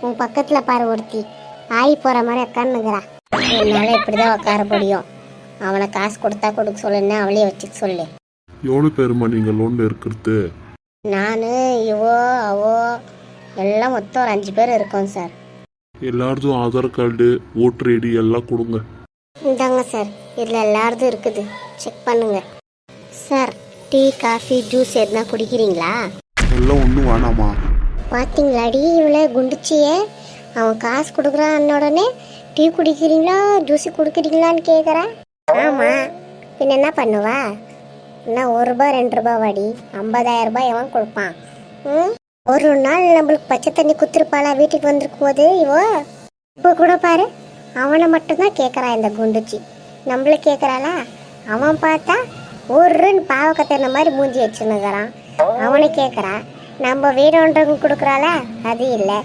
உன் பக்கத்தில் பாரு ஒருத்தி ஆகி போகிற மாதிரி உட்காந்துக்கிறா. என்னால் இப்படி தான் உட்கார முடியும். அவனை காசு கொடுத்தா கொடுக்க சொல்லுன்னு அவளே வச்சுக்க சொல்லு. எவ்வளோ பேருமா நீங்கள் லோனில் இருக்கிறது? நான் இவோ அவோ எல்லாம் மொத்தம் ஒரு 5 பேர் இருக்கோம் சார். எல்லாரதும் ஆதார் கார்டு ஓட்டர் ஐடி எல்லாம் கொடுங்க. இந்தாங்க சார், இதில் எல்லாரதும் இருக்குது, செக் பண்ணுங்க சார். டீ காஃபி ஜூஸ் எதுனா குடிக்கிறீங்களா? எல்லாம் ஒன்றும் வேணாமா? பார்த்தீங்களாடி இவ்வளோ குண்டிச்சியே, அவன் காசு கொடுக்குறான் உடனே டீ குடிக்கிறீங்களா ஜூஸ் குடிக்கிறீங்களான்னு கேட்குறான். ஆமாம், பின்ன என்ன பண்ணுவா? என்ன 1 ரூபா 2 ரூபா வாடி, 50,000 ரூபாய் எவன் கொடுப்பான்? ஒரு நாள் நம்மளுக்கு பச்சை தண்ணி குத்துருப்பாளா வீட்டுக்கு வந்திருக்கும் போது? இப்போ கூட பாரு, அவனை மட்டும்தான் கேட்குறான் இந்த குண்டுச்சி, நம்மள கேட்குறாளா? அவன் பார்த்தா ஒருன்னு பாவக்கத்தின மாதிரி மூஞ்சி வச்சுன்னுக்கிறான், அவனை கேட்குறான். நம்ம வீடு ஒன்றவங்க கொடுக்குறாளா? அது இல்லை.